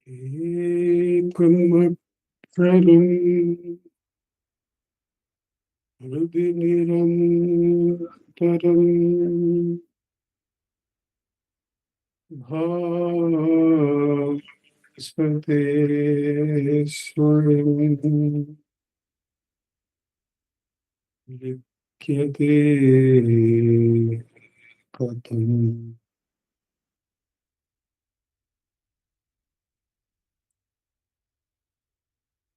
Ekamatraram Rudinirantaram Bhasvate Swayam Likyate Katham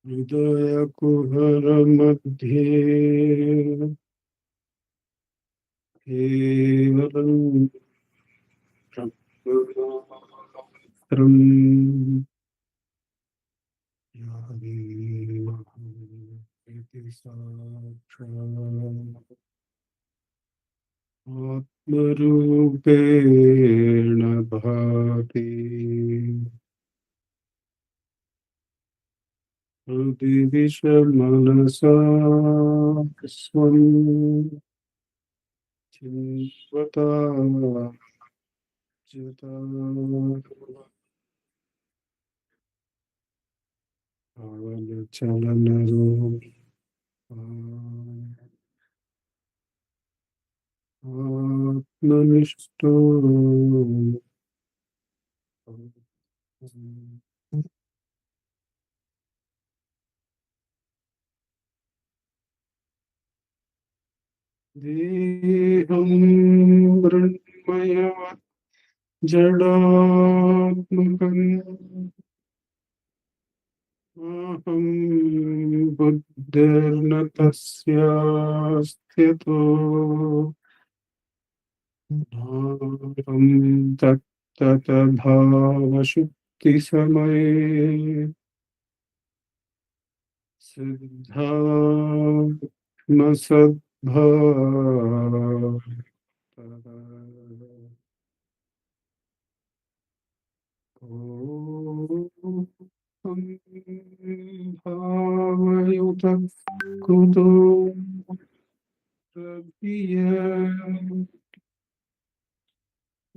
Hridaya Kuhara Madhye Kevalam Brahmastam Yadimaham Iti Sakshat Atmarupena Bhati Hrudi Vishamanasa Swam Chimvata Jita Avana Chalanaro Atmanishto Deham Brahmaya Jadatmakam Aham Buddharna Tasya Sthito Aham Tattata Bhava Shukti Samaye Siddha Masadbha Bhavayuta Kudo Rabbiya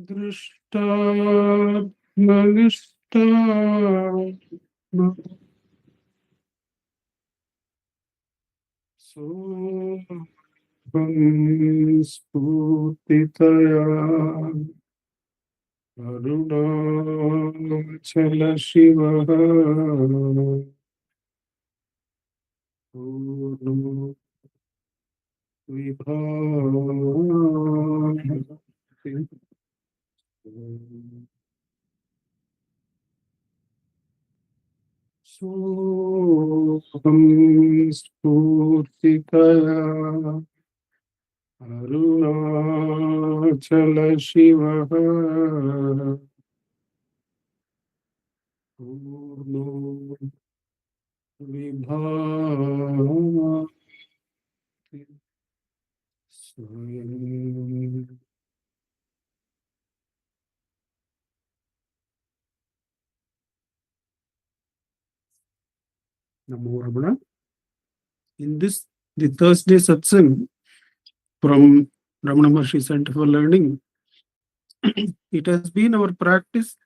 Drishta Manishta So Sputitaya Arunachala Shiva Purno Vibhav Soham Spurtikaya Arunachala Shiva Purno Vibhav Swayam. Namo Ramana. In this, the Thursday Satsang from Ramanacentre Center for Learning, it has been our practice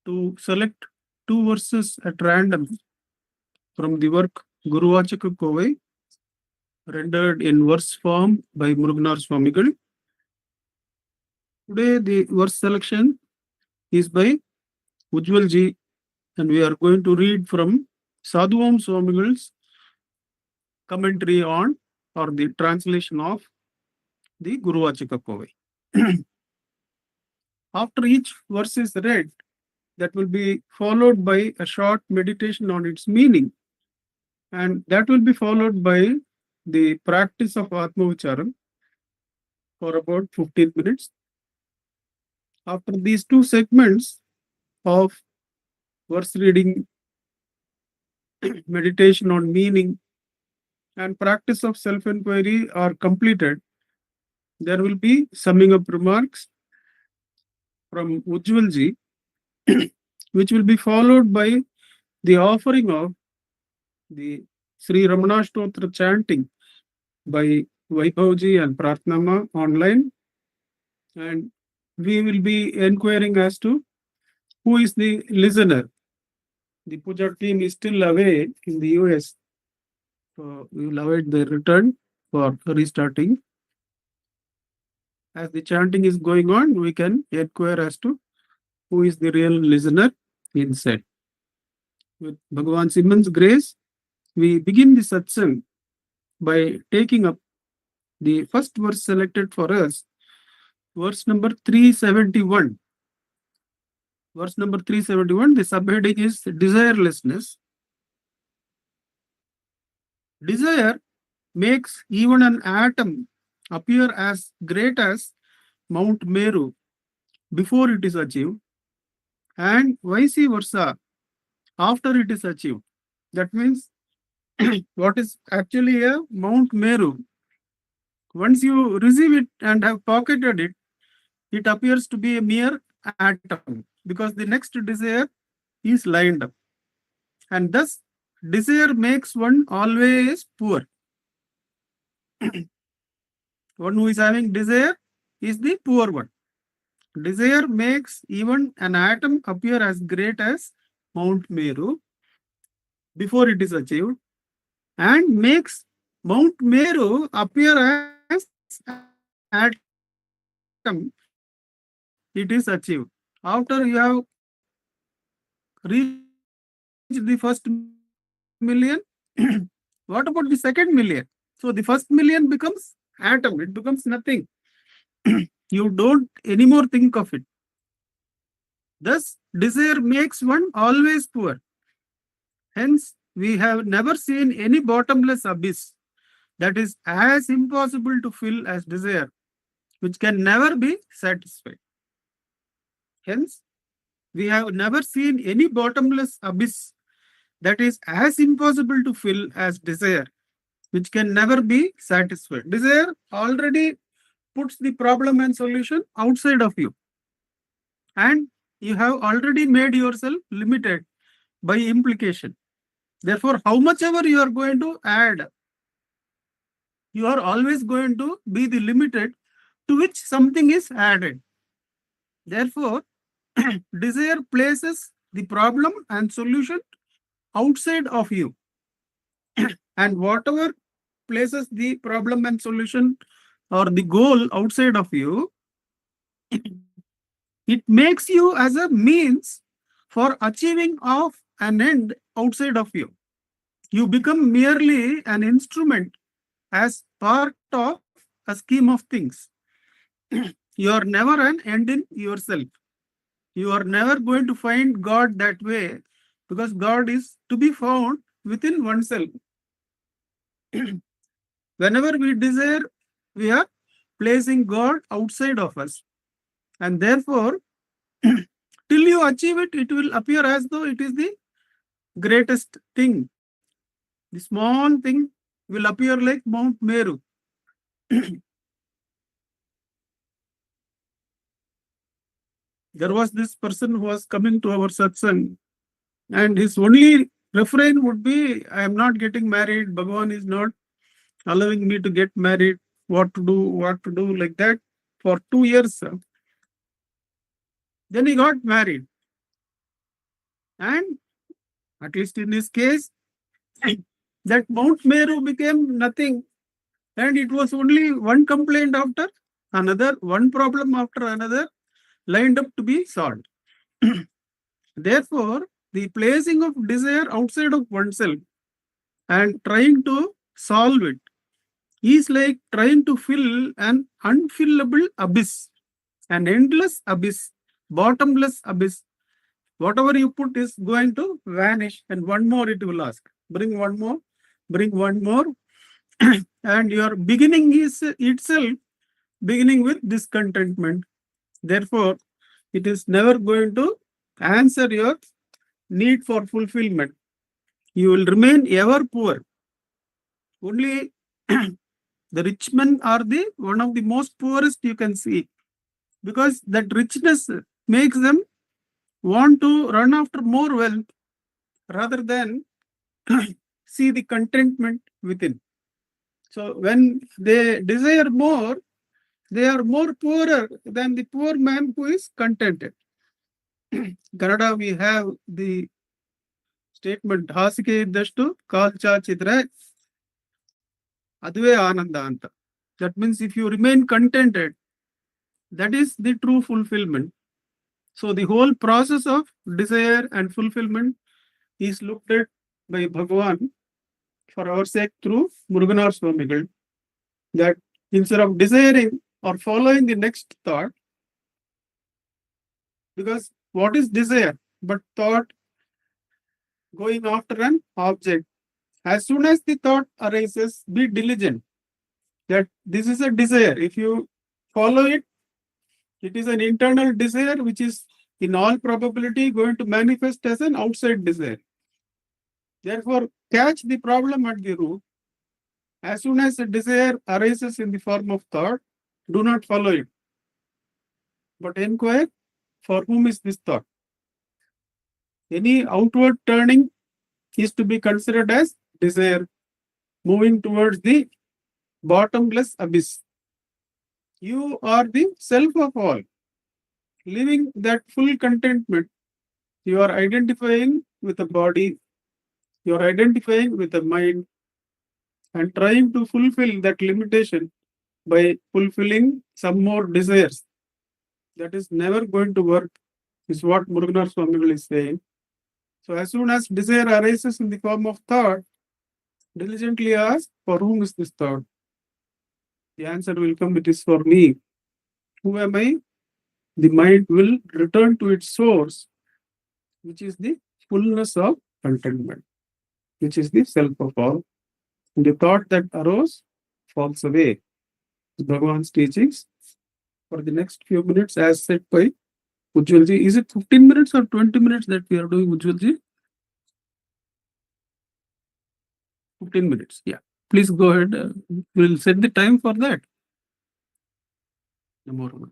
to select two verses at random from the work Guruvachaka Kovai, rendered in verse form by Muruganar Swamigal. Today, the verse selection is by Ujwal ji, and we are going to read from Sadhuam Swamigal's commentary on or the translation of the Guruvachaka Kovai. After each verse is read, that will be followed by a short meditation on its meaning, and that will be followed by the practice of Atma Vicharam for about 15 minutes. After these two segments of verse reading, meditation on meaning, and practice of self-enquiry are completed, there will be summing up remarks from Ujwal ji, which will be followed by the offering of the Sri Ramana Stotra chanting by Vaibhavji and Pratnama online, and we will be inquiring as to who is the listener the puja team is still away in the US. So we will await their return for restarting. As the chanting is going on, we can inquire as to who is the real listener inside. With Bhagavan's immense grace, we begin the satsang by taking up the first verse selected for us, verse number 371. Verse number 371, the subheading is desirelessness. Desire makes even an atom appear as great as Mount Meru before it is achieved, and vice versa after it is achieved. That means what is actually a Mount Meru, once you receive it and have pocketed it, it appears to be a mere atom because the next desire is lined up. And thus, desire makes one always poor. One who is having desire is the poor one. Desire makes even an atom appear as great as Mount Meru before it is achieved, and makes Mount Meru appear as atom it is achieved. After you have reached the first million, what about the second million? So the first million becomes atom, it becomes nothing. You don't anymore think of it. Thus, desire makes one always poor. Hence, we have never seen any bottomless abyss that is as impossible to fill as desire, which can never be satisfied. Hence, we have never seen any bottomless abyss that is as impossible to fill as desire, which can never be satisfied. Desire already puts the problem and solution outside of you, and you have already made yourself limited by implication. Therefore, how much ever you are going to add, you are always going to be the limited to which something is added. Therefore, desire places the problem and solution outside of you. And whatever places the problem and solution or the goal outside of you, it makes you as a means for achieving of an end outside of you. You become merely an instrument as part of a scheme of things. You are never an end in yourself. You are never going to find God that way, because God is to be found within oneself. Whenever we desire, we are placing God outside of us. And therefore, till you achieve it, it will appear as though it is the greatest thing. The small thing will appear like Mount Meru. There was this person who was coming to our satsang, and his only refrain would be, I am not getting married, Bhagavan is not allowing me to get married, what to do, like that for 2 years. Then he got married. And at least in this case, that Mount Meru became nothing. And it was only one complaint after another, one problem after another, lined up to be solved. Therefore, the placing of desire outside of oneself and trying to solve it is like trying to fill an unfillable abyss, an endless abyss, bottomless abyss. Whatever you put is going to vanish, and one more it will ask. Bring one more, bring one more. And your beginning is itself beginning with discontentment. Therefore, it is never going to answer your need for fulfillment. You will remain ever poor. Only the rich men are the one of the most poorest you can see, because that richness makes them want to run after more wealth rather than see the contentment within. So when they desire more, they are more poorer than the poor man who is contented. Canada, we have the statement ಹಾಸಿಗೆ ಇದ್ದಷ್ಟು ಕಾಲ್ ಚಾಚಿದ್ರೆ ಅದುವೇ ಆನಂದ ಅಂತ. That means if you remain contented, that is the true fulfillment. So the whole process of desire and fulfillment is looked at by Bhagavan for our sake through Muruganar Swamigal, that instead of desiring or following the next thought, because what is desire but thought going after an object? As soon as the thought arises, be diligent that this is a desire. If you follow it, it is an internal desire which is in all probability going to manifest as an outside desire. Therefore, catch the problem at the root. As soon as a desire arises in the form of thought, do not follow it, but inquire for whom is this thought. Any outward turning is to be considered as desire, moving towards the bottomless abyss. You are the self of all. Living that full contentment, you are identifying with the body, you are identifying with the mind, and trying to fulfill that limitation by fulfilling some more desires. That is never going to work, is what Muruganar Swamigal is saying. So as soon as desire arises in the form of thought, diligently ask, for whom is this thought? The answer will come, it is for me. Who am I? The mind will return to its source, which is the fullness of contentment, which is the self of all. The thought that arose falls away. Bhagavan's teachings for the next few minutes, as said by Ujwalji. Is it 15 minutes or 20 minutes that we are doing, Ujwalji? 15 minutes. Yeah. Please go ahead. We'll set the time for that. Namo Ramana.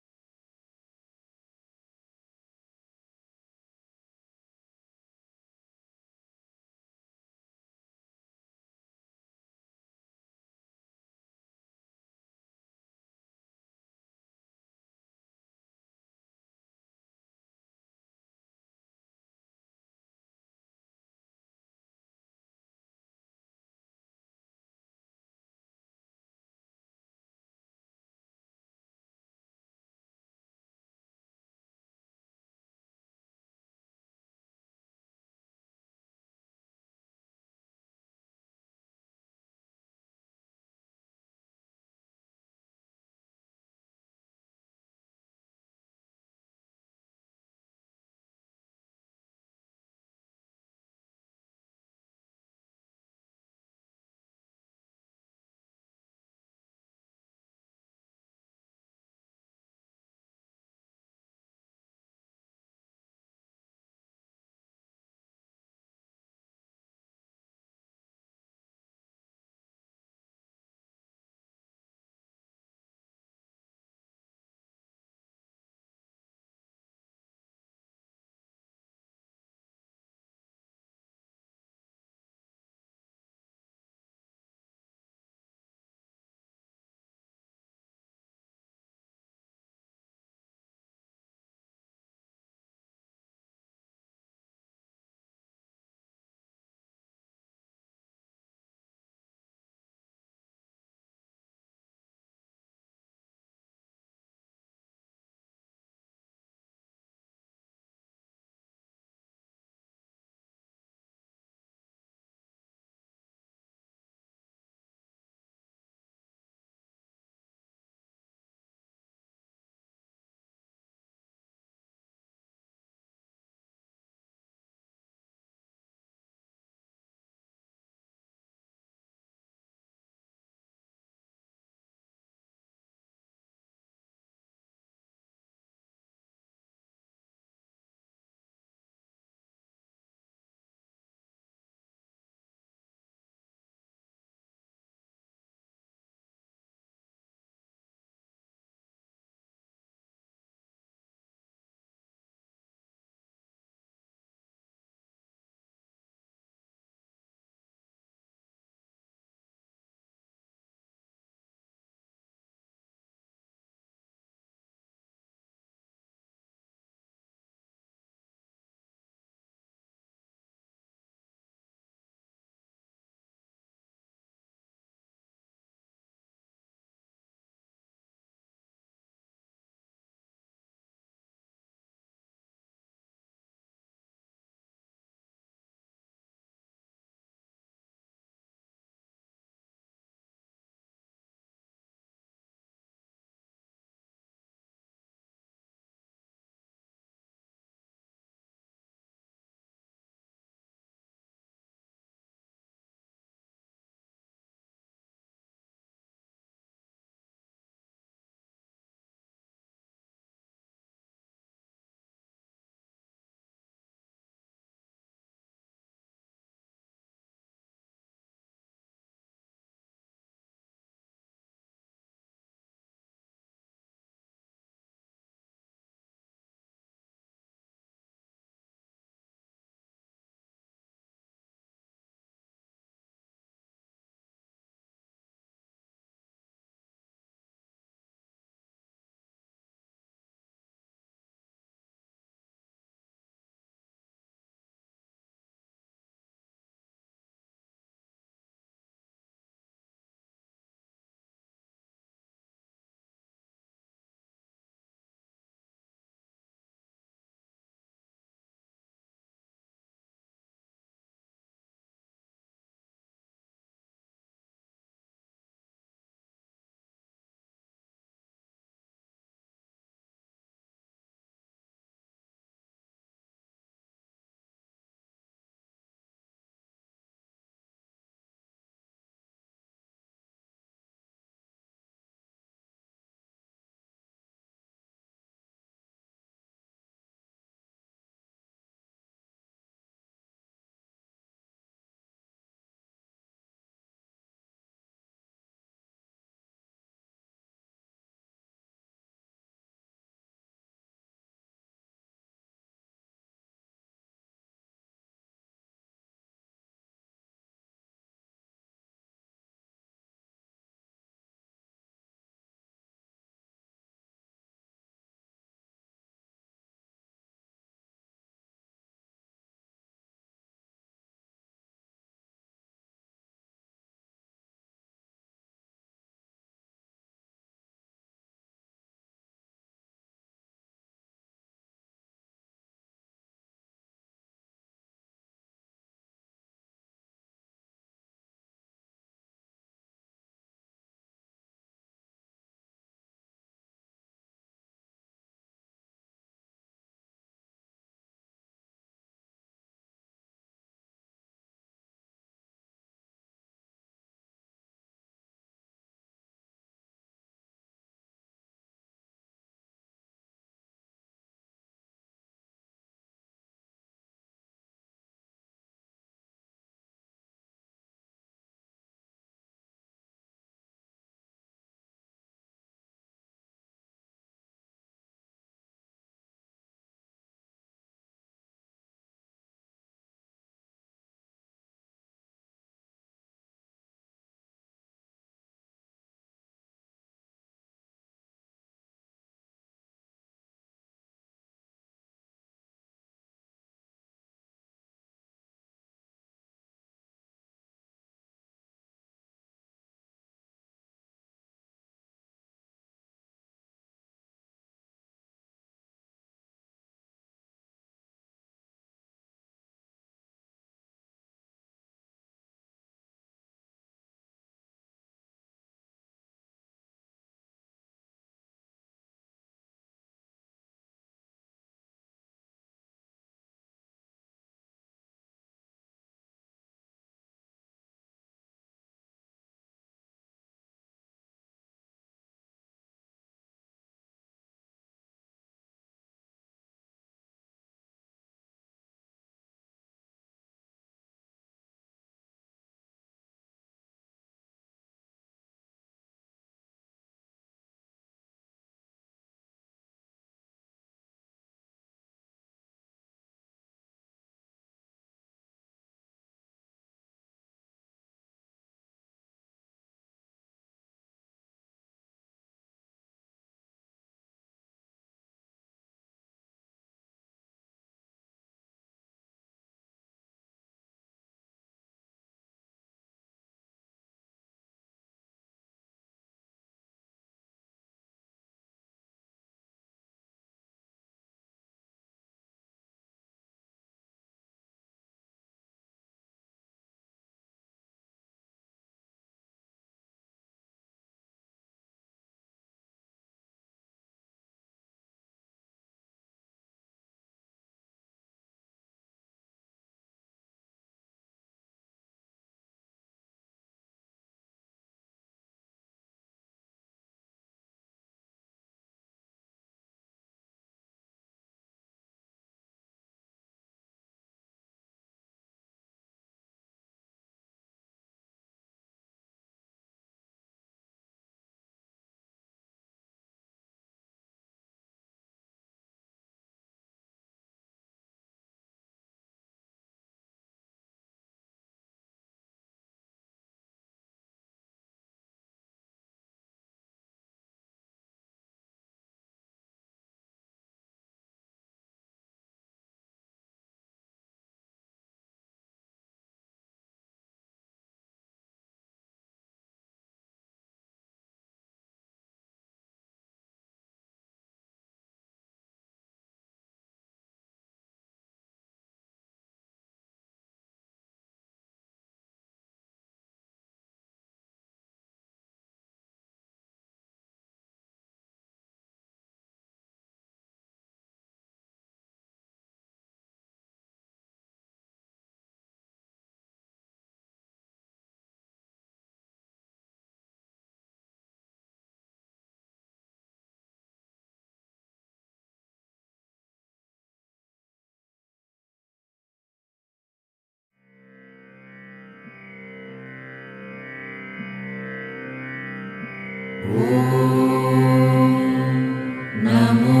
Namo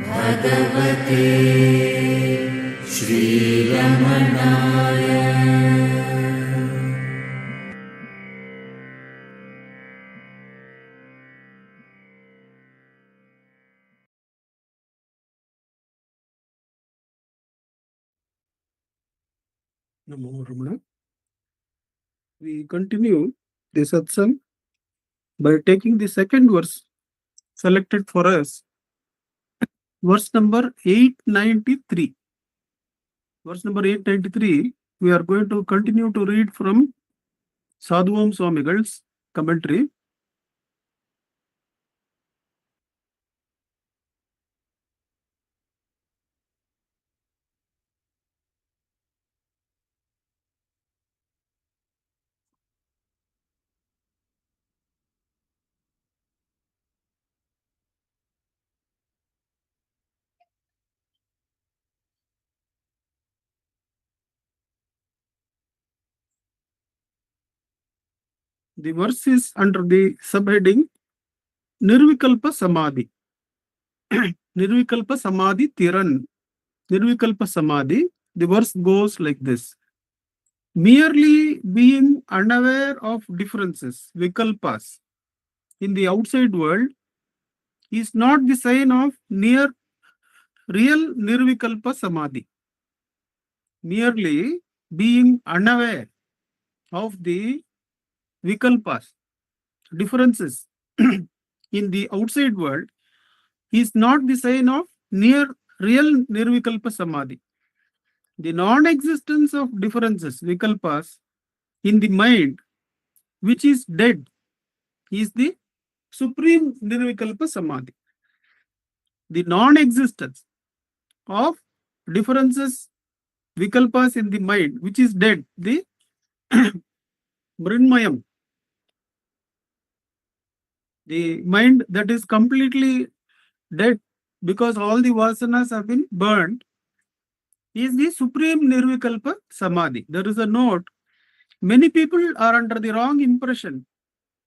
Bhagavate Shri Ramanaya. Namo Ramana. We continue the satsang by taking the second verse selected for us, verse number 893. Verse number 893, we are going to continue to read from Sadhuvam Swamigal's commentary. The verse is under the subheading Nirvikalpa Samadhi. Nirvikalpa Samadhi Tiran. Nirvikalpa Samadhi. The verse goes like this. Merely being unaware of differences, vikalpas, in the outside world is not the sign of real Nirvikalpa Samadhi. Merely being unaware of the vikalpas, differences in the outside world is not the sign of real Nirvikalpa Samadhi. The non-existence of differences, vikalpas, in the mind, which is dead, is the supreme Nirvikalpa Samadhi. The non-existence of differences, vikalpas in the mind, which is dead, the Mrinmayam, the mind that is completely dead because all the vasanas have been burned, is the supreme Nirvikalpa Samadhi. There is a note. Many people are under the wrong impression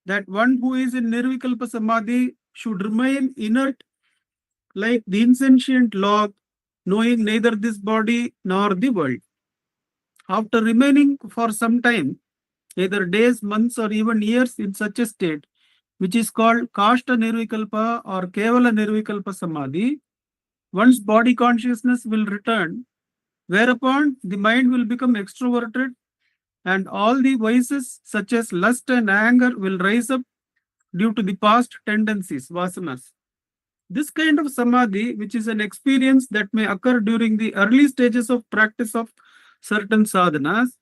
that one who is in Nirvikalpa Samadhi should remain inert like the insentient log, knowing neither this body nor the world. After remaining for some time, either days, months, or even years in such a state, which is called Kashta Nirvikalpa or Kevala Nirvikalpa Samadhi, one's body consciousness will return, whereupon the mind will become extroverted and all the vices such as lust and anger will rise up due to the past tendencies, vasanas. This kind of samadhi, which is an experience that may occur during the early stages of practice of certain sadhanas,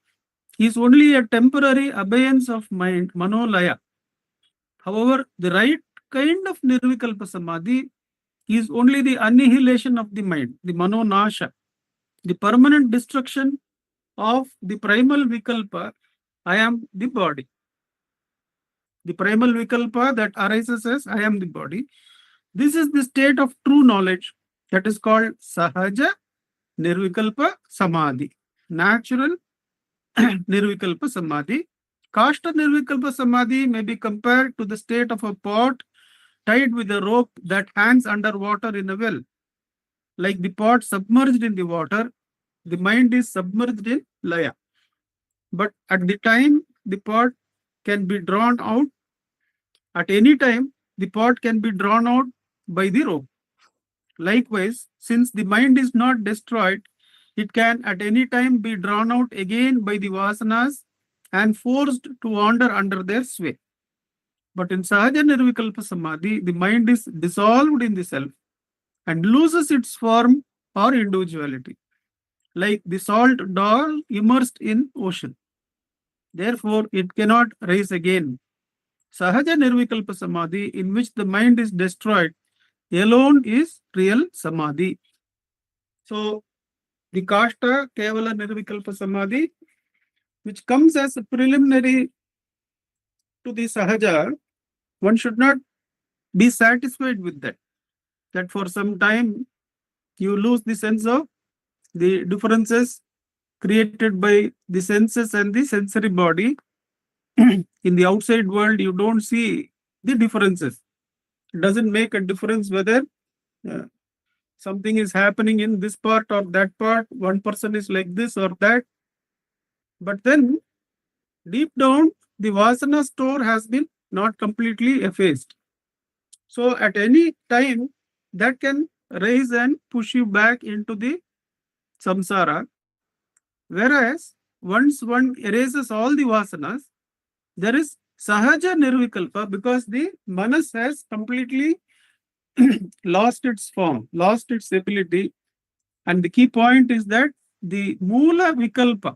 is only a temporary abeyance of mind, manolaya. However, the right kind of nirvikalpa samadhi is only the annihilation of the mind, the manonasha, the permanent destruction of the primal vikalpa, I am the body. The primal vikalpa that arises as I am the body. This is the state of true knowledge that is called sahaja nirvikalpa samadhi, natural nirvikalpa samadhi. Kashta nirvikalpa samadhi may be compared to the state of a pot tied with a rope that hangs underwater in a well. Like the pot submerged in the water, the mind is submerged in laya. But at the time the pot can be drawn out, at any time the pot can be drawn out by the rope. Likewise, since the mind is not destroyed, it can at any time be drawn out again by the vasanas and forced to wander under their sway. But in Sahaja Nirvikalpa Samadhi, the mind is dissolved in the self and loses its form or individuality, like the salt doll immersed in ocean. Therefore, it cannot rise again. Sahaja Nirvikalpa Samadhi, in which the mind is destroyed, alone is real Samadhi. So, the Kashta Kevala Nirvikalpa Samadhi, which comes as a preliminary to the Sahaja, one should not be satisfied with that. That for some time you lose the sense of the differences created by the senses and the sensory body, in the outside world, you don't see the differences. It doesn't make a difference whether uh, something is happening in this part or that part. One person is like this or that. But then deep down, the Vasana store has been not completely effaced. So at any time, that can raise and push you back into the samsara. Whereas once one erases all the vasanas, there is sahaja nirvikalpa because the manas has completely lost its form, lost its ability. And the key point is that the mula vikalpa,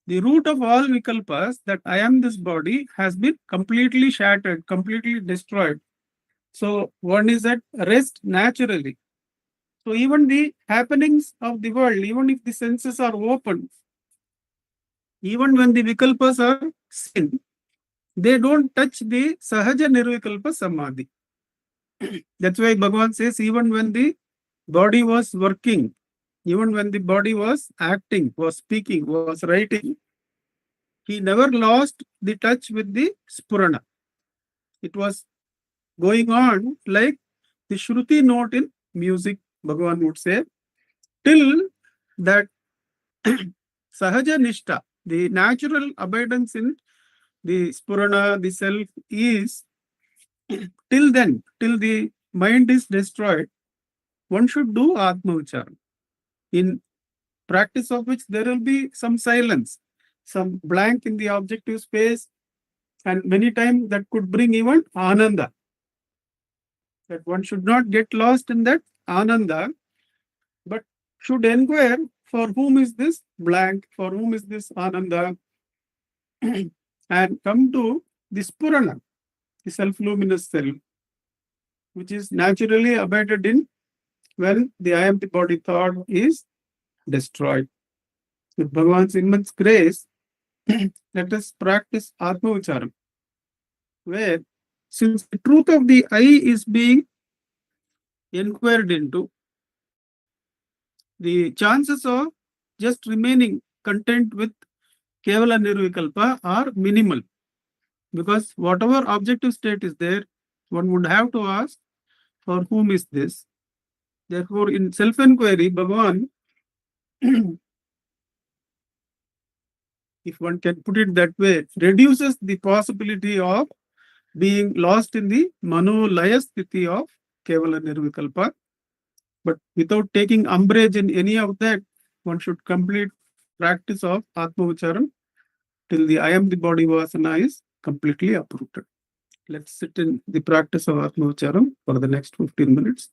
the root of all vikalpas, that I am this body, has been completely shattered, completely destroyed. So one is at rest naturally. So even the happenings of the world, even if the senses are open, even when the vikalpas are seen, they don't touch the sahaja nirvikalpa samadhi. That's why Bhagavan says, even when the body was working, even when the body was acting, was speaking, was writing, he never lost the touch with the spurana. It was going on like the Shruti note in music, Bhagavan would say, till that Sahaja Nishta, the natural abidance in the Spurana, the self, is till then, till the mind is destroyed, one should do Atma Vicharam, in practice of which there will be some silence, some blank in the objective space, and many times that could bring even Ananda. That one should not get lost in that Ananda, but should inquire for whom is this blank, for whom is this Ananda, and come to this Purana, the self-luminous self, which is naturally abided in when the I am the body thought is destroyed. With Bhagavan's immense grace, let us practice Atma Vicharam, where since the truth of the I is being inquired into, the chances of just remaining content with Kevala Nirvikalpa are minimal. Because whatever objective state is there, one would have to ask, for whom is this? Therefore, in self-enquiry, Bhagavan, if one can put it that way, reduces the possibility of being lost in the Manolaya sthiti of Kevala Nirvikalpa. But without taking umbrage in any of that, one should complete practice of Atma Vicharam till the I am the body vasana is completely uprooted. Let's sit in the practice of Atma Vicharam for the next 15 minutes.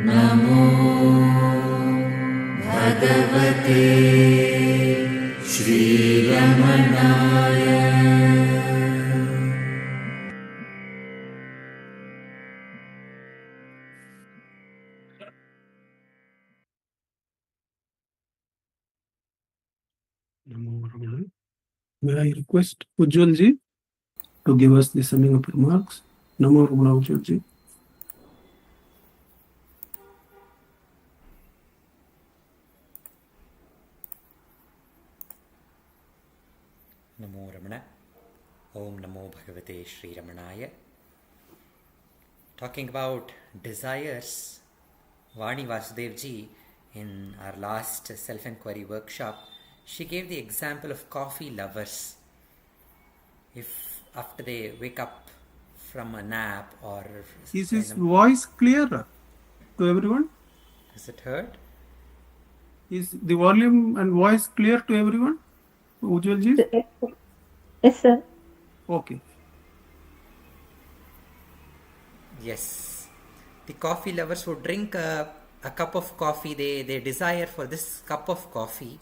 Namo Bhagavate Shri Ramanaya. Namo Ramana. May I request Ujwal ji to give us the summing up remarks? Namo Ramana, Ujwal ji. Namo Ramana. Om Namo Bhagavate Shri Ramanaya. Talking about desires, Vani Vasudevji, in our last self-enquiry workshop, she gave the example of coffee lovers. If after they wake up from a nap or... Is his voice clear to everyone? Is it heard? Is the volume and voice clear to everyone? Ujwal ji? Yes, sir. Okay. Yes. The coffee lovers who drink a cup of coffee, they desire for this cup of coffee.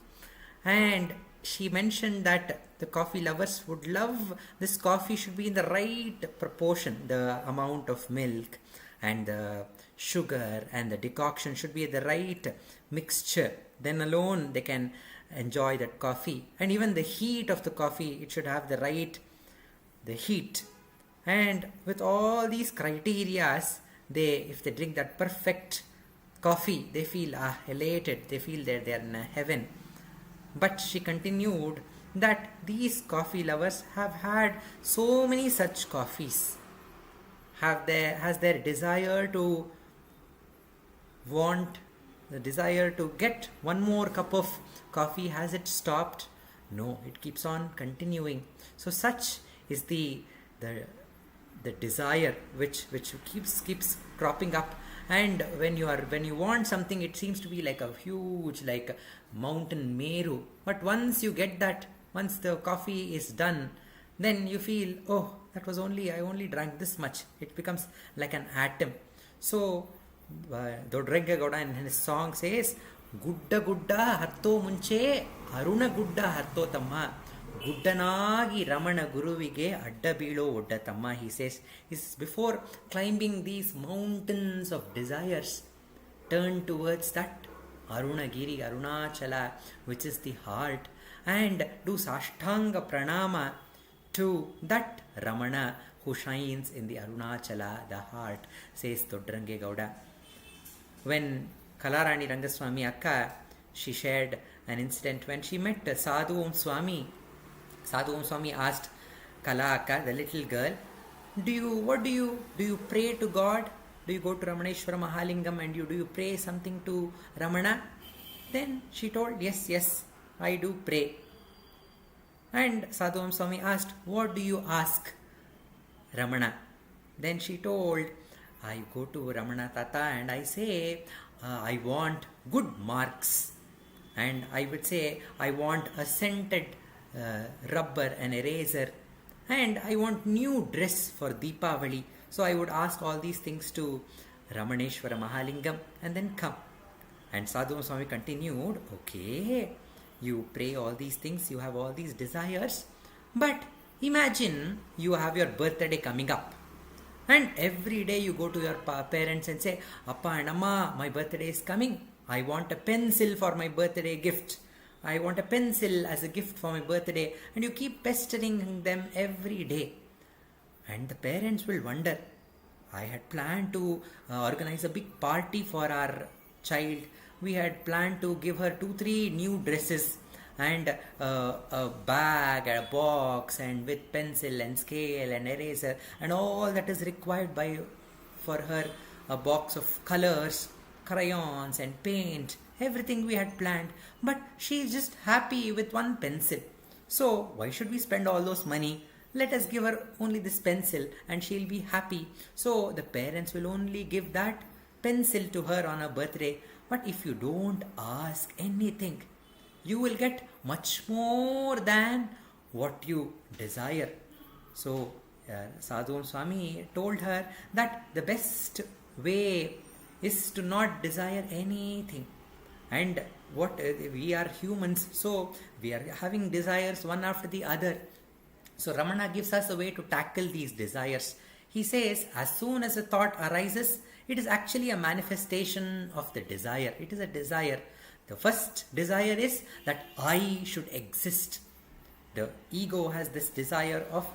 And she mentioned that the coffee lovers would love this coffee should be in the right proportion. The amount of milk and the sugar and the decoction should be the right mixture. Then alone they can enjoy that coffee. And even the heat of the coffee, it should have the heat. And with all these criterias, if they drink that perfect coffee, they feel elated, they feel that they are in heaven. But she continued that these coffee lovers have had so many such coffees. Has their desire to get one more cup of coffee, has it stopped? No, it keeps on continuing. So such is the desire which keeps cropping up. And when you want something, it seems to be like a huge, like mountain Meru. But once you get that, once the coffee is done, then you feel, oh, I only drank this much. It becomes like an atom. So Dodregga Gowda in his song says, Gudda Gudda Harto Munche Aruna Gudda Harto Tamma Guddanagi Ramana Guruvige Adda Bilo Odda Tamma. He says, before climbing these mountains of desires, turn towards that Arunagiri, Arunachala, which is the heart, and do Sashtanga Pranama to that Ramana who shines in the Arunachala, the heart, says Dodrange Gowda. When Kalarani Rangaswamy Akka, she shared an incident when she met Sadhu Om Swami. Sadhu Om Swami asked Kala Akka, the little girl, do you pray to God? Do you go to Ramaneshwara Mahalingam and do you pray something to Ramana? Then she told, yes, I do pray. And Sadhu Om Swami asked, what do you ask Ramana? Then she told, I go to Ramana Tata and I say, I want good marks. And I would say, I want a scented rubber and eraser. And I want new dress for Deepavali. So I would ask all these things to Ramaneshwara Mahalingam and then come. And Sadhu Swami continued, okay, you pray all these things, you have all these desires, but imagine you have your birthday coming up. And every day you go to your parents and say, Appa and Amma, my birthday is coming. I want a pencil for my birthday gift. I want a pencil as a gift for my birthday. And you keep pestering them every day. And the parents will wonder, I had planned to organize a big party for our child. We had planned to give her 2-3 new dresses and a bag, a box, and with pencil and scale and eraser and all that is required for her, a box of colors, crayons and paint, everything we had planned. But she is just happy with one pencil. So why should we spend all those money? Let us give her only this pencil and she'll be happy. So the parents will only give that pencil to her on her birthday. But if you don't ask anything, you will get much more than what you desire. So Sadhu Swami told her that the best way is to not desire anything. And we are humans, so we are having desires one after the other. So Ramana gives us a way to tackle these desires. He says, as soon as a thought arises, it is actually a manifestation of the desire. It is a desire. The first desire is that I should exist. The ego has this desire of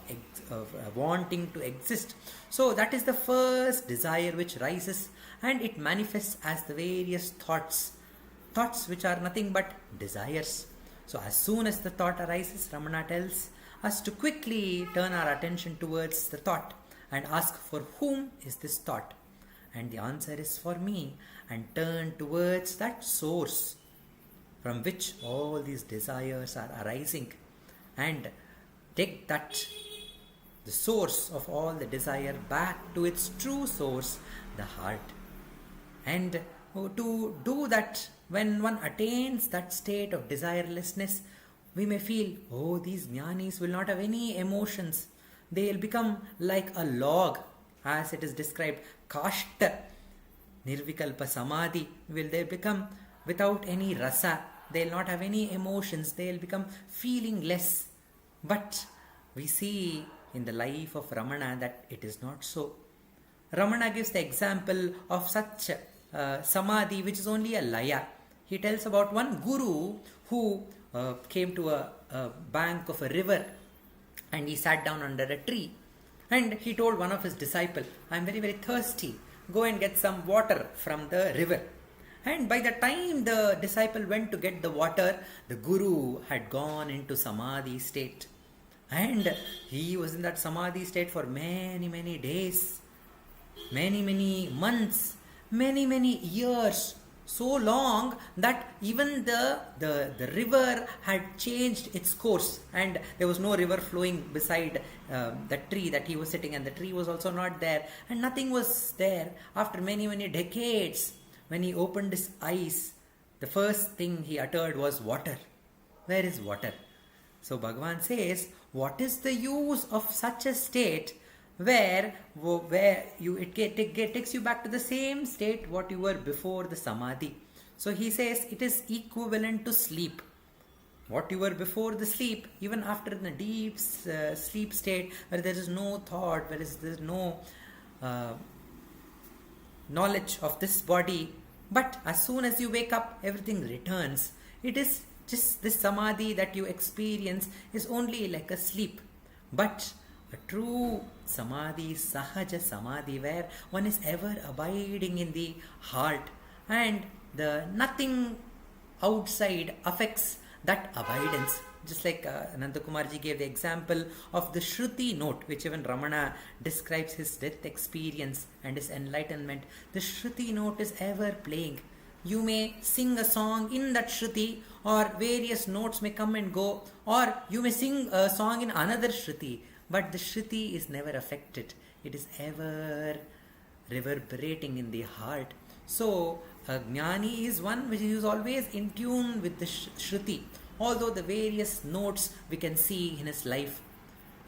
wanting to exist. So that is the first desire which rises, and it manifests as the various thoughts which are nothing but desires. So as soon as the thought arises, Ramana tells us to quickly turn our attention towards the thought and ask, for whom is this thought? And the answer is for me, and turn towards that source from which all these desires are arising, and take the source of all the desire back to its true source, the heart. And to do that, when one attains that state of desirelessness, we may feel, oh, these jnanis will not have any emotions. They will become like a log, as it is described, kashta, nirvikalpa samadhi. Will they become without any rasa? They will not have any emotions. They will become feelingless. But we see in the life of Ramana that it is not so. Ramana gives the example of such samadhi, which is only a laya. He tells about one guru who came to a bank of a river, and he sat down under a tree, and he told one of his disciples, I am very, very thirsty. Go and get some water from the river. And by the time the disciple went to get the water, the guru had gone into samadhi state. And he was in that samadhi state for many, many days, many, many months, many, many years. So long that even the river had changed its course, and there was no river flowing beside the tree that he was sitting, and the tree was also not there, and nothing was there. After many, many decades, when he opened his eyes, the first thing he uttered was water. Where is water? So Bhagavan says, what is the use of such a state where it takes you back to the same state what you were before the samadhi? So he says it is equivalent to sleep. What you were before the sleep, even after the deep sleep state, where there is no thought, where there is no knowledge of this body, but as soon as you wake up, everything returns. It is just this samadhi that you experience is only like a sleep. But a true samadhi, sahaja samadhi, where one is ever abiding in the heart, and the nothing outside affects that abidance. Just like Nandakumarji gave the example of the Shruti note, which even Ramana describes his death experience and his enlightenment. The Shruti note is ever playing. You may sing a song in that Shruti, or various notes may come and go, or you may sing a song in another Shruti, but the Shruti is never affected. It is ever reverberating in the heart. So a Jnani is one which is always in tune with the Shruti, although the various notes we can see in his life.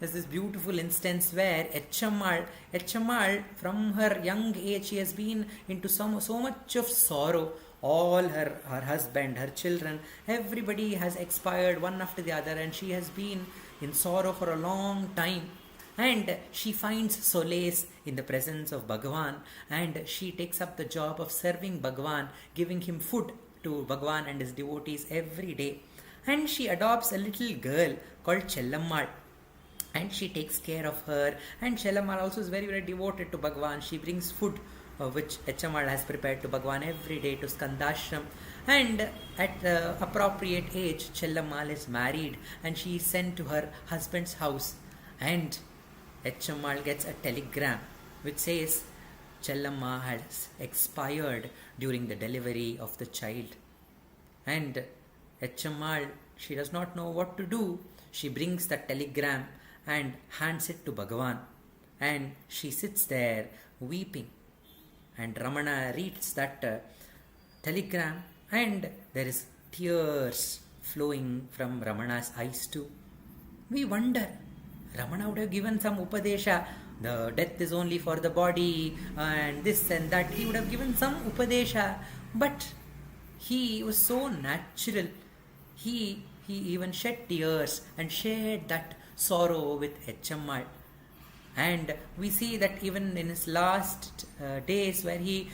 There's this beautiful instance where Echammal, from her young age, she has been into so much of sorrow. All her husband, her children, everybody has expired one after the other, and she has been in sorrow for a long time. And she finds solace in the presence of Bhagavan, and she takes up the job of serving Bhagavan, giving him food to Bhagavan and his devotees every day. And she adopts a little girl called Chellammal, and she takes care of her. And Chellammal also is very, very devoted to Bhagavan. She brings food which Echammal has prepared to Bhagavan every day to Skandashram. And at the appropriate age, Chellammal is married, and she is sent to her husband's house. And Echammal gets a telegram which says Chellamma has expired during the delivery of the child. And Echammal, she does not know what to do. She brings the telegram and hands it to Bhagavan, and she sits there weeping. And Ramana reads that telegram, and there is tears flowing from Ramana's eyes too. We wonder, Ramana would have given some upadesha. The death is only for the body and this and that. He would have given some upadesha, but he was so natural. He even shed tears and shared that sorrow with HMR. And we see that even in his last days, where he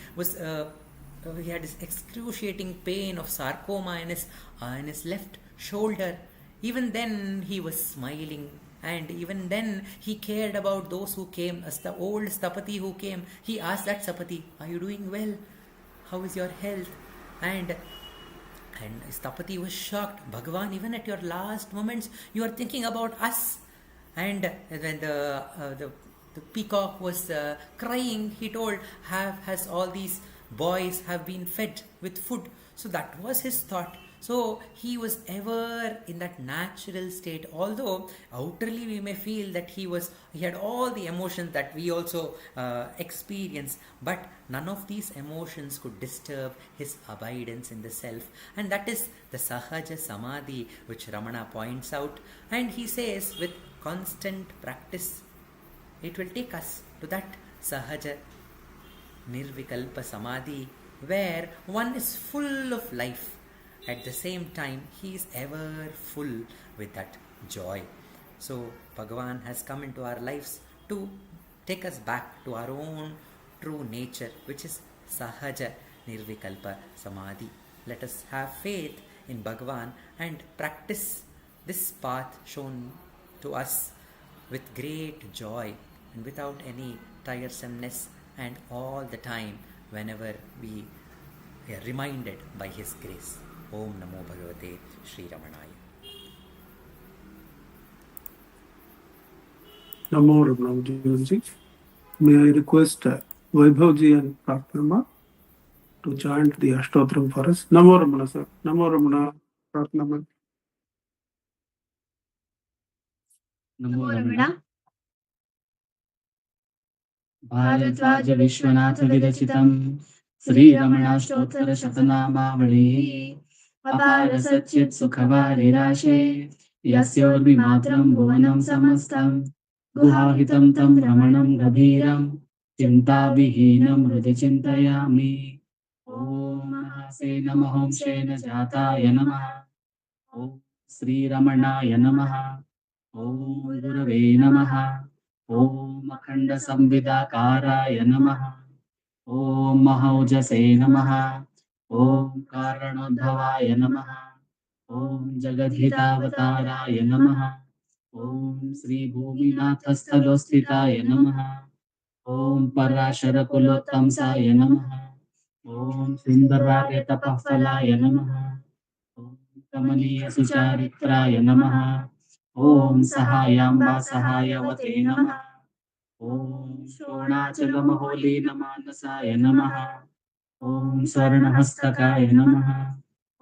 had this excruciating pain of sarcoma in his left shoulder. Even then he was smiling, and even then he cared about those who came. As the old Stapati who came, he asked that Stapati, "Are you doing well? How is your health?" And Stapati was shocked. Bhagavan, even at your last moments, you are thinking about us. And when the peacock was crying, he told, has all these boys have been fed with food? So that was his thought. So he was ever in that natural state, although outwardly we may feel that he had all the emotions that we also experience, but none of these emotions could disturb his abidance in the self. And that is the Sahaja Samadhi which Ramana points out. And he says, with constant practice, it will take us to that Sahaja Nirvikalpa Samadhi, where one is full of life. At the same time, he is ever full with that joy. So Bhagavan has come into our lives to take us back to our own true nature, which is Sahaja Nirvikalpa Samadhi. Let us have faith in Bhagavan and practice this path shown to us with great joy and without any tiresomeness, and all the time whenever we are reminded by His grace. Om Namo Bhagavate Sri Ramanaya. Namo Ramana. May I request Vaibhavji and Pratnama to chant the Ashtotram for us. Namo Ramana, sir. Namo Ramana, Pratnama. नमो रमण भारद्वाज विश्वनाथ विरचितं श्रीरमणाष्टोत्तर शतनामावलिः अपार सच्चित् सुखवारिराशे यस्योर्विमात्रं भुवनं समस्तं गुहाहितं तं रमणं गभीरं चिन्ताविहीनं हृदि चिन्तयामि। ॐ महासे नमः ॐ श्रेण जाताय नमः ॐ श्रीरमणाय नमः ॐ गुरवे नमः ॐ अखण्डसंविदाकाराय नमः ॐ महौजसे नमः ॐ कारणोद्भवाय नमः ॐ जगद्धितावताराय नमः ॐ श्रीभूमिनाथस्थलोस्थिताय नमः ॐ पराशरकुलोत्तंसाय नमः ॐ सुन्दरार्यतपःफलाय नमः ॐ कमनीयसुचारित्राय नमः ॐ सहायाम्बा सहायवते नमः ॐ शोणाचलमहोलीनमानसाय नमः ॐ स्वर्णहस्तकाय नमः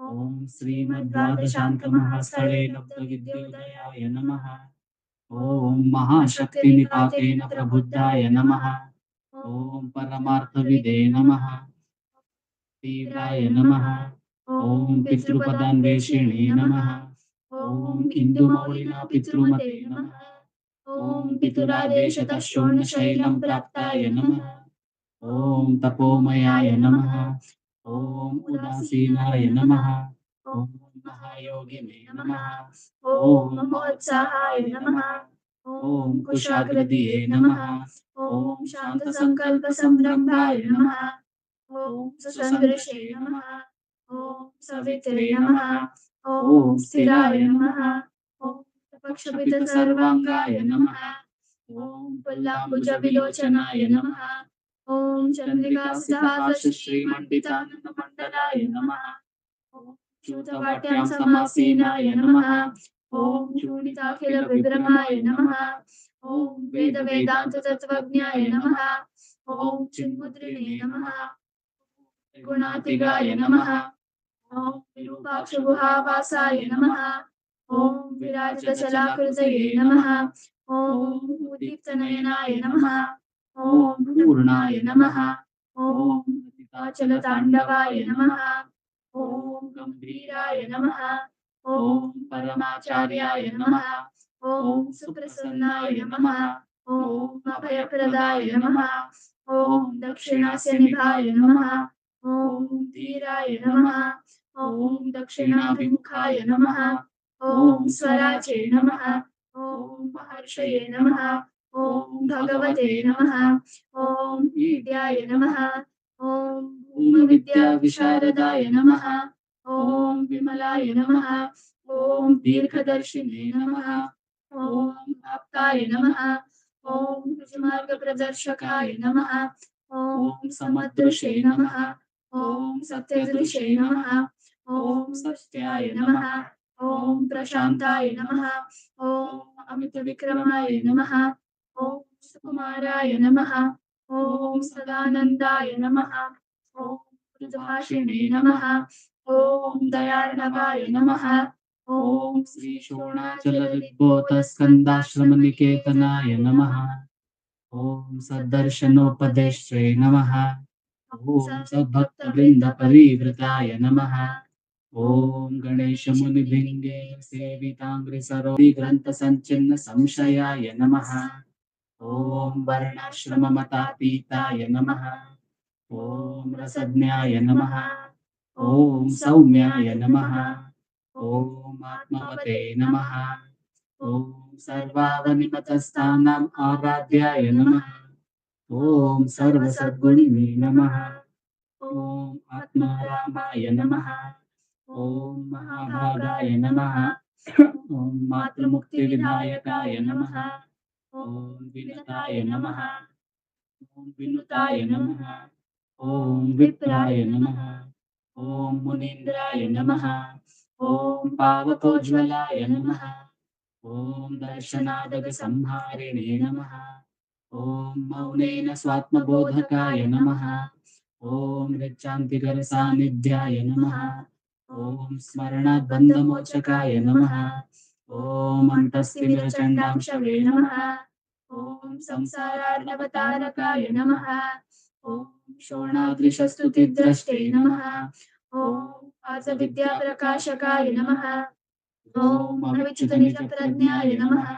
ॐ श्रीमद्वादशान्तमहास्थले लब्धविद्योदयाय नमः ॐ महाशक्तिनिपातेन प्रबुद्धाय नमः ॐ परमार्थविदे नमः तीव्राय नमः ॐ पितृपदान्वेषिणे नमः ॐ इन्दुमौलिना पितृमते नमः ॐ पितुरादेशतः शोणशैलं प्राप्ताय नमः ॐ तपोमयाय नमः ॐ उदासीनाय नमः ॐ महायोगिने नमः ॐ महोत्साहाय नमः ॐ कुशाग्रदिये नमः ॐ शान्तसङ्कल्पसंरम्भाय नमः ॐ सुसन्दृशे नमः ॐ सवित्रे नमः ॐ स्थिराय नमः ॐ पक्षपितसर्वाङ्गाय नमः ॐ पुल्लाम्बुजविलोचनाय नमः ॐ चन्द्रिकासितहासश्रीमण्डितानन्दमण्डलाय नमः ॐ च्यूतवाट्यां समासीनाय नमः ॐ चूडिताखिलविभ्रमाय नमः ॐ वेदवेदान्ततत्त्वज्ञाय नमः ॐ चिन्मुद्रिणे नमः गुणातिगाय नमः ॐ विरूपाक्षगुहावासाय नमः ॐ विराजितशलाकृतये नमः ॐ उद्दीप्तनयनाय नमः ॐ पूर्णाय नमः ॐ अचलताण्डवाय नमः ॐ गम्भीराय नमः ॐ परमाचार्याय नमः ॐ सुप्रसन्नाय नमः। ॐ अभयप्रदाय नमः। ॐ दक्षिणास्य निभाय नमः। ॐ धीराय नमः। ॐ दक्षिणाभिमुखाय नमः। ॐ स्वराजे नमः। ॐ महर्षये नमः। ॐ भगवते नमः। ॐ ईड्याय नमः। ॐ भूमविद्याविशारदाय नमः। ॐ विमलाय नमः। ॐ दीर्घदर्शिने नमः। ॐ आप्ताय नमः। ॐ ऋजुमार्गप्रदर्शकाय नमः। ॐ समदृशे नमः। ॐ सत्यदृशे नमः। ॐ सत्याय नमः। ॐ प्रशान्ताय नमः। ॐ अमितविक्रमाय नमः। ॐ सुकुमाराय नमः। ॐ सदानन्दाय नमः। ॐ मृदुभाषिणे नमः। ॐ दयार्णवाय नमः। ॐ श्री शोणाचलनिर्बोधस्कन्दाश्रमनिकेतनाय नमः। ॐ सद्दर्शनोपदेष्ट्रे नमः। ॐ सद्भक्तवृन्दपरिवृताय नमः। ॐ गणेशमुनिभिङ्गे सेविताङ्घ्रिसरोग्रन्थसञ्चिन्न संशयाय नमः। ॐ वर्णाश्रममतातीताय नमः। ॐ रसज्ञाय नमः। ॐ सौम्याय नमः। ॐ आत्मवते नमः। ॐ सर्वावनिमतस्थानाम् आराध्याय नमः। ॐ सर्वसद्गुणिने नमः। ॐ आत्मारामाय नमः। ॐ महाभागाय नमः। ॐ मातृमुक्तिविधायकाय नमः। ॐ विनताय नमः। ॐ विनुताय नमः। ॐ विप्राय नमः। ॐ मुनीन्द्राय नमः। ॐ पावकोज्ज्वलाय नमः। ॐ दर्शनादगसंहारिणे नमः। ॐ मौनेन स्वात्मबोधकाय नमः। ॐ ऋचान्तिकरसान्निध्याय नमः। ॐ स्मरणाद्बन्धमोचकाय नमः। ॐ अन्तस्तिमिरचण्डांशवे नमः। ॐ संसारार्णवतारकाय नमः। ॐ शोणाद्रिशस्तुतिद्रष्टे नमः। ॐ आसविद्याप्रकाशकाय नमः। ॐ अविच्युतनिजप्रज्ञाय नमः।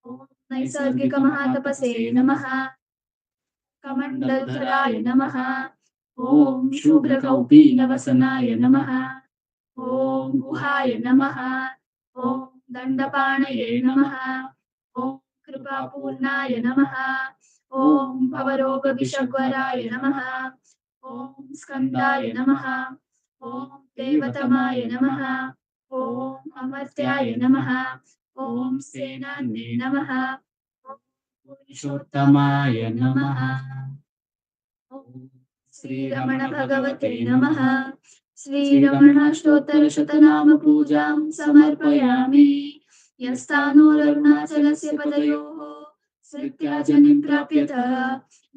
ॐ नैसर्गिकमहातपसे नमः। कमण्डलधराय नमः। ॐ शुभ्रकौपीनवसनाय नमः। ॐ गुहाय नमः। ॐ दण्डपाणये नमः। ॐ कृपापूर्णाय नमः। ॐ भवरोगविषग्वराय नमः। ॐ स्कन्दाय नमः। ॐ देवतमाय नमः। ॐ अमर्त्याय नमः। ॐ सेनान्ये नमः। ॐ पुरुषोत्तमाय नमः। ॐ श्रीरमण भगवते नमः। श्रीरमणाष्टोत्तरशतनाम पूजां समर्पयामि। यस्तानोररुणाचलस्य पदयोः श्रित्याजनिं प्राप्यत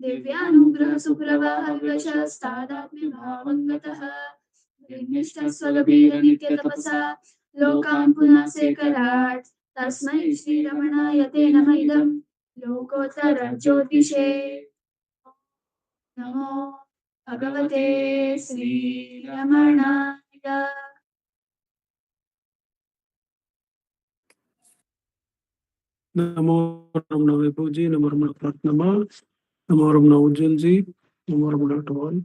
दिव्यानुग्रहसुप्रवाहविवशस्तादात्म्यभावङ्गतः निर्निष्ठस्वगभीरनित्यतपसा लोकान् पुनासेकराट् तस्मै श्रीरमणाय ते नमः इदं लोकोत्तरज्योतिषे। नमो भगवते श्रीरमणाय। नमो रमना विभू जी, नमो रमना प्रार्थना, नमो रमना उज्जवल जी, नमो रमना टवाल।